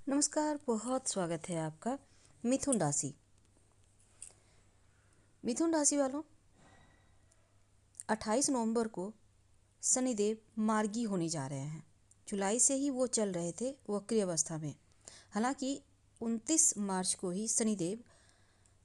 नमस्कार, बहुत स्वागत है आपका। मिथुन राशि। मिथुन राशि वालों, 28 नवंबर को शनिदेव मार्गी होने जा रहे हैं। जुलाई से ही वो चल रहे थे वक्री अवस्था में। हालांकि 29 मार्च को ही शनिदेव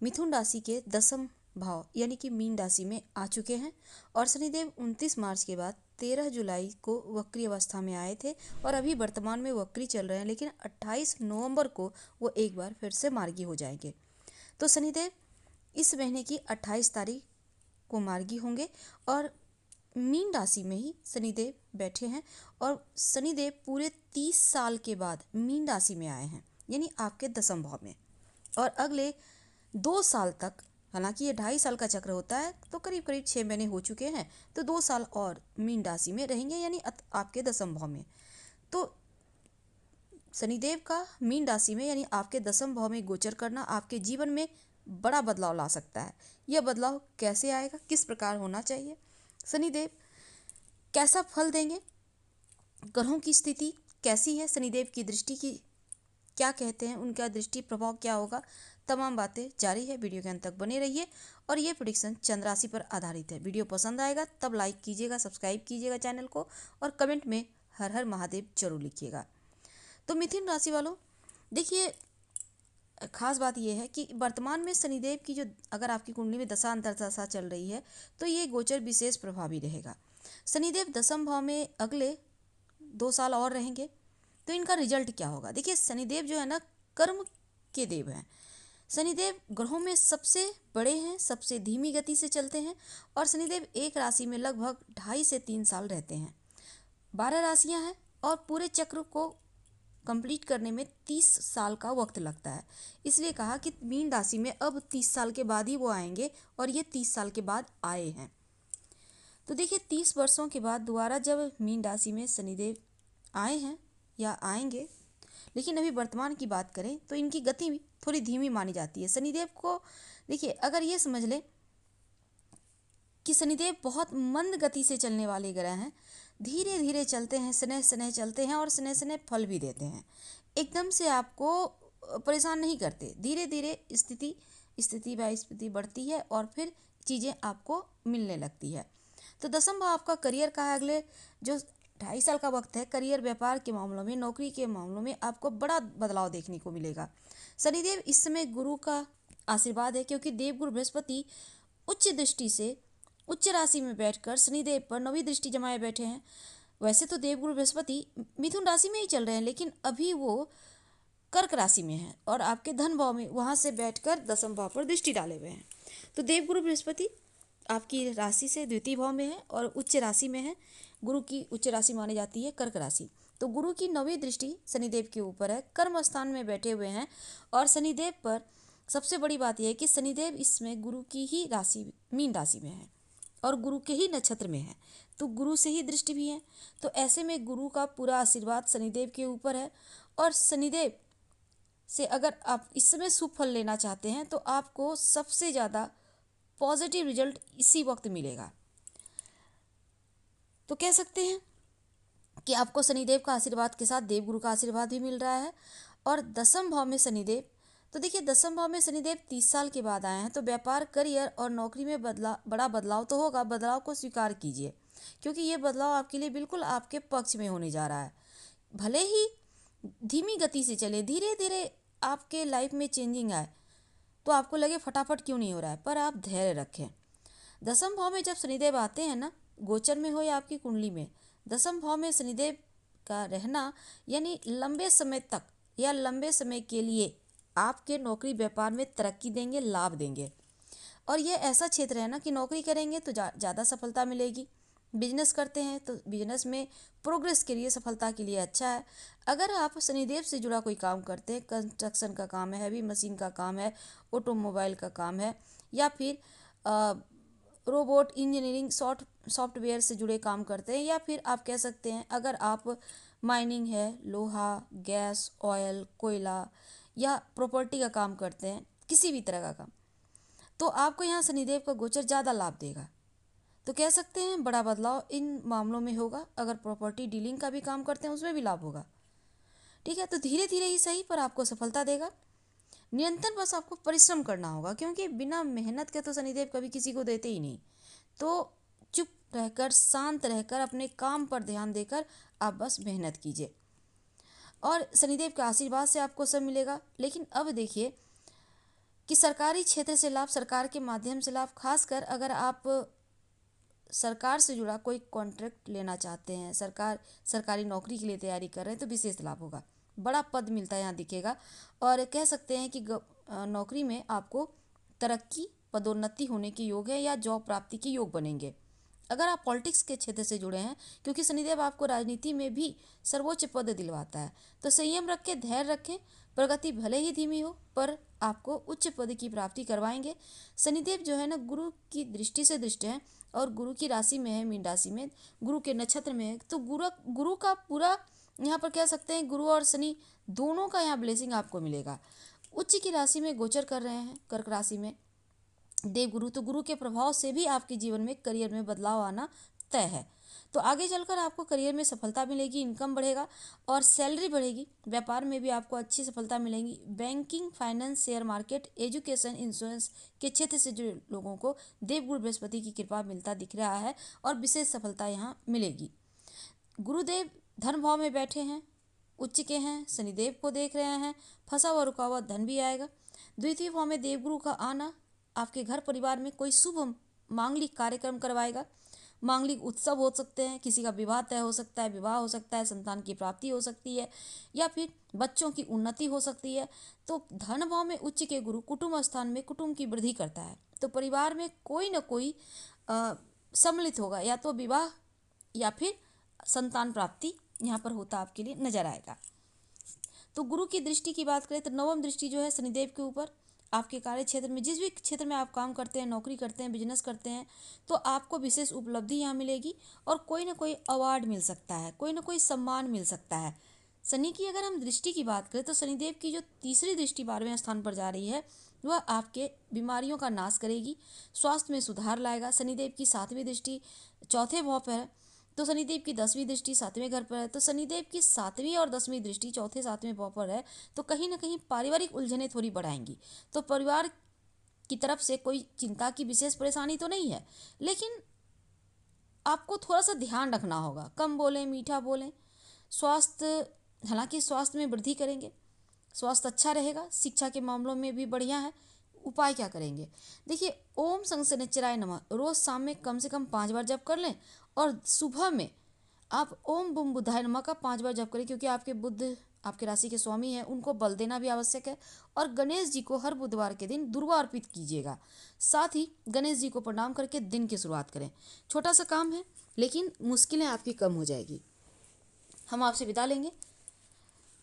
मिथुन राशि के दसम भाव यानी कि मीन राशि में आ चुके हैं और शनिदेव 29 मार्च के बाद 13 जुलाई को वक्री अवस्था में आए थे और अभी वर्तमान में वक्री चल रहे हैं, लेकिन 28 नवंबर को वो एक बार फिर से मार्गी हो जाएंगे। तो शनिदेव इस महीने की 28 तारीख को मार्गी होंगे और मीन राशि में ही शनिदेव बैठे हैं और शनिदेव पूरे 30 साल के बाद मीन राशि में आए हैं, यानी आपके दसम भाव में। और अगले 2 साल तक, हालांकि ये 2.5 साल का चक्र होता है, तो करीब करीब 6 महीने हो चुके हैं, तो 2 साल और मीन राशि में रहेंगे, यानी आपके दसम भाव में। तो शनिदेव का मीन राशि में यानी आपके दसम भाव में गोचर करना आपके जीवन में बड़ा बदलाव ला सकता है। यह बदलाव कैसे आएगा, किस प्रकार होना चाहिए, शनिदेव कैसा फल देंगे, ग्रहों की स्थिति कैसी है, शनिदेव की दृष्टि की क्या कहते हैं, उनका दृष्टि प्रभाव क्या होगा, तमाम बातें जारी है। वीडियो के अंत तक बने रहिए। और ये प्रेडिक्शन चंद्र राशि पर आधारित है। वीडियो पसंद आएगा तब लाइक कीजिएगा, सब्सक्राइब कीजिएगा चैनल को और कमेंट में हर हर महादेव जरूर लिखिएगा। तो मिथुन राशि वालों, देखिए, खास बात यह है कि वर्तमान में शनिदेव की जो अगर आपकी कुंडली में दशा अंतर्दशा चल रही है तो ये गोचर विशेष प्रभावी रहेगा। शनिदेव दसम भाव में अगले 2 साल और रहेंगे, तो इनका रिजल्ट क्या होगा। देखिए, शनिदेव जो है ना, कर्म के देव हैं। शनिदेव ग्रहों में सबसे बड़े हैं, सबसे धीमी गति से चलते हैं और शनिदेव एक राशि में लगभग 2.5 से 3 साल रहते हैं। 12 राशियां हैं और पूरे चक्र को कंप्लीट करने में 30 साल का वक्त लगता है। इसलिए कहा कि मीन राशि में अब 30 साल के बाद ही वो आएंगे और ये 30 साल के बाद आए हैं। तो देखिए, 30 वर्षों के बाद दोबारा जब मीन राशि में शनिदेव आए हैं या आएंगे, लेकिन अभी वर्तमान की बात करें तो इनकी गति भी थोड़ी धीमी मानी जाती है। शनिदेव को देखिए, अगर ये समझ लें कि शनिदेव बहुत मंद गति से चलने वाले ग्रह हैं, धीरे धीरे चलते हैं, स्नेह स्नेह चलते हैं और स्नेह स्नेह फल भी देते हैं। एकदम से आपको परेशान नहीं करते, धीरे धीरे स्थिति बाय स्थिति बढ़ती है और फिर चीज़ें आपको मिलने लगती है। तो दसम भाव आपका करियर का है। अगले जो 2.5 साल का वक्त है, करियर, व्यापार के मामलों में, नौकरी के मामलों में आपको बड़ा बदलाव देखने को मिलेगा। शनिदेव इस समय गुरु का आशीर्वाद है, क्योंकि देवगुरु बृहस्पति उच्च दृष्टि से उच्च राशि में बैठकर शनिदेव पर नवी दृष्टि जमाए बैठे हैं। वैसे तो देवगुरु बृहस्पति मिथुन राशि में ही चल रहे हैं, लेकिन अभी वो कर्क राशि में है और आपके धन भाव में वहां से बैठकर दसम भाव पर दृष्टि डाले हुए हैं। तो देवगुरु बृहस्पति आपकी राशि से द्वितीय भाव में है और उच्च राशि में है। गुरु की उच्च राशि मानी जाती है कर्क राशि। तो गुरु की नवी दृष्टि शनिदेव के ऊपर है, कर्म स्थान में बैठे हुए हैं और शनिदेव पर सबसे बड़ी बात यह है कि शनिदेव इसमें गुरु की ही राशि मीन राशि में है और गुरु के ही नक्षत्र में है, तो गुरु से ही दृष्टि भी है। तो ऐसे में गुरु का पूरा आशीर्वाद शनिदेव के ऊपर है और शनिदेव से अगर आप इस समय शुभ फल लेना चाहते हैं तो आपको सबसे ज़्यादा पॉजिटिव रिजल्ट इसी वक्त मिलेगा। तो कह सकते हैं कि आपको शनिदेव का आशीर्वाद के साथ देवगुरु का आशीर्वाद भी मिल रहा है। और दसम भाव में शनिदेव, तो देखिए, दसम भाव में शनिदेव 30 साल के बाद आए हैं, तो व्यापार, करियर और नौकरी में बड़ा बदलाव तो होगा। बदलाव को स्वीकार कीजिए, क्योंकि ये बदलाव आपके लिए बिल्कुल आपके पक्ष में होने जा रहा है। भले ही धीमी गति से चले, धीरे धीरे आपके लाइफ में चेंजिंग आए, तो आपको लगे फटाफट क्यों नहीं हो रहा है, पर आप धैर्य रखें। दसम भाव में जब शनिदेव आते हैं ना, गोचर में हो या आपकी कुंडली में, दसम भाव में शनिदेव का रहना यानी लंबे समय तक या लंबे समय के लिए आपके नौकरी व्यापार में तरक्की देंगे, लाभ देंगे। और ये ऐसा क्षेत्र है ना कि नौकरी करेंगे तो ज़्यादा सफलता मिलेगी। बिजनेस करते हैं तो बिजनेस में प्रोग्रेस के लिए, सफलता के लिए अच्छा है। अगर आप शनिदेव से जुड़ा कोई काम करते हैं, कंस्ट्रक्शन का काम है, हैवी मशीन का काम है, ऑटोमोबाइल का काम है, या फिर रोबोट इंजीनियरिंग सॉफ्टवेयर से जुड़े काम करते हैं, या फिर आप कह सकते हैं अगर आप माइनिंग है, लोहा, गैस, ऑयल, कोयला या प्रॉपर्टी का काम करते हैं, किसी भी तरह का काम, तो आपको यहाँ शनिदेव का गोचर ज़्यादा लाभ देगा। तो कह सकते हैं बड़ा बदलाव इन मामलों में होगा। अगर प्रॉपर्टी डीलिंग का भी काम करते हैं उसमें भी लाभ होगा। ठीक है, तो धीरे धीरे ही सही पर आपको सफलता देगा। निरंतर बस आपको परिश्रम करना होगा, क्योंकि बिना मेहनत के तो शनिदेव कभी किसी को देते ही नहीं। तो चुप रहकर, शांत रहकर, अपने काम पर ध्यान देकर आप बस मेहनत कीजिए और शनिदेव के आशीर्वाद से आपको सब मिलेगा। लेकिन अब देखिए कि सरकारी क्षेत्र से लाभ, सरकार के माध्यम से लाभ, खासकर अगर आप सरकार से जुड़ा कोई कॉन्ट्रैक्ट लेना चाहते हैं, सरकारी नौकरी के लिए तैयारी कर रहे हैं, तो विशेष लाभ होगा। बड़ा पद मिलता है यहाँ दिखेगा, और कह सकते हैं कि नौकरी में आपको तरक्की, पदोन्नति होने के योग है या जॉब प्राप्ति के योग बनेंगे। अगर आप पॉलिटिक्स के क्षेत्र से जुड़े हैं, क्योंकि शनिदेव आपको राजनीति में भी सर्वोच्च पद दिलवाता है, तो संयम रखें, धैर्य रखें। प्रगति भले ही धीमी हो पर आपको उच्च पद की प्राप्ति करवाएंगे। शनिदेव जो है ना, गुरु की दृष्टि से दृष्ट है और गुरु की राशि में है, मीन राशि में, गुरु के नक्षत्र में है, तो गुरु का पूरा यहाँ पर कह सकते हैं, गुरु और शनि दोनों का यहाँ ब्लेसिंग आपको मिलेगा। उच्च की राशि में गोचर कर रहे हैं, कर्क राशि में देवगुरु, तो गुरु के प्रभाव से भी आपके जीवन में, करियर में बदलाव आना तय है। तो आगे चलकर आपको करियर में सफलता मिलेगी, इनकम बढ़ेगा और सैलरी बढ़ेगी। व्यापार में भी आपको अच्छी सफलता मिलेगी। Banking, finance, share market, education, insurance के क्षेत्र से जुड़े लोगों को देवगुरु बृहस्पति की कृपा मिलता दिख रहा है और विशेष सफलता यहाँ मिलेगी। गुरुदेव धन भाव में बैठे हैं, उच्च के हैं, शनिदेव को देख रहे हैं, फंसा हुआ रुका हुआ धन भी आएगा। द्वितीय भाव में देवगुरु का आना आपके घर परिवार में कोई शुभ मांगलिक कार्यक्रम करवाएगा। मांगलिक उत्सव हो सकते हैं, किसी का विवाह तय हो सकता है, विवाह हो सकता है, संतान की प्राप्ति हो सकती है या फिर बच्चों की उन्नति हो सकती है। तो धन भाव में उच्च के गुरु कुटुंब स्थान में कुटुंब की वृद्धि करता है, तो परिवार में कोई न कोई सम्मिलित होगा, या तो विवाह या फिर संतान प्राप्ति यहाँ पर होता आपके लिए नजर आएगा। तो गुरु की दृष्टि की बात करें तो नवम दृष्टि जो है शनिदेव के ऊपर, आपके कार्य क्षेत्र में, जिस भी क्षेत्र में आप काम करते हैं, नौकरी करते हैं, बिजनेस करते हैं, तो आपको विशेष उपलब्धि यहाँ मिलेगी और कोई ना कोई अवार्ड मिल सकता है, कोई ना कोई सम्मान मिल सकता है। शनि की अगर हम दृष्टि की बात करें तो शनिदेव की जो तीसरी दृष्टि 12वें स्थान पर जा रही है, वह आपके बीमारियों का नाश करेगी, स्वास्थ्य में सुधार लाएगा। शनिदेव की 7वीं दृष्टि चौथे भाव पर है, तो शनिदेव की 10वीं दृष्टि 7वें घर पर है, तो शनिदेव की 7वीं और 10वीं दृष्टि चौथे 7वें भाव पर है, तो कहीं ना कहीं पारिवारिक उलझनें थोड़ी बढ़ाएंगी। तो परिवार की तरफ से कोई चिंता की विशेष परेशानी तो नहीं है, लेकिन आपको थोड़ा सा ध्यान रखना होगा, कम बोलें, मीठा बोलें। स्वास्थ्य, हालांकि स्वास्थ्य में वृद्धि करेंगे, स्वास्थ्य अच्छा रहेगा। शिक्षा के मामलों में भी बढ़िया है। उपाय क्या करेंगे, देखिए, ओम शनिश्चराय नमः रोज शाम में कम से कम 5 बार जप कर लें और सुबह में आप ओम बुम बुधाय नमः का 5 बार जप करें, क्योंकि आपके बुध आपके राशि के स्वामी हैं, उनको बल देना भी आवश्यक है। और गणेश जी को हर बुधवार के दिन दुर्वा अर्पित कीजिएगा। साथ ही गणेश जी को प्रणाम करके दिन की शुरुआत करें। छोटा सा काम है लेकिन मुश्किलें आपकी कम हो जाएगी। हम आपसे विदा लेंगे।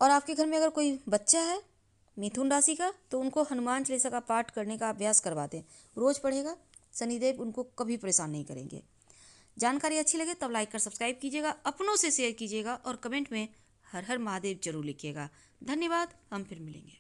और आपके घर में अगर कोई बच्चा है मिथुन राशि का, तो उनको हनुमान चालीसा का पाठ करने का अभ्यास करवा दें, रोज पढ़ेगा, शनिदेव उनको कभी परेशान नहीं करेंगे। जानकारी अच्छी लगे तब लाइक कर सब्सक्राइब कीजिएगा, अपनों से शेयर कीजिएगा और कमेंट में हर हर महादेव जरूर लिखिएगा। धन्यवाद, हम फिर मिलेंगे।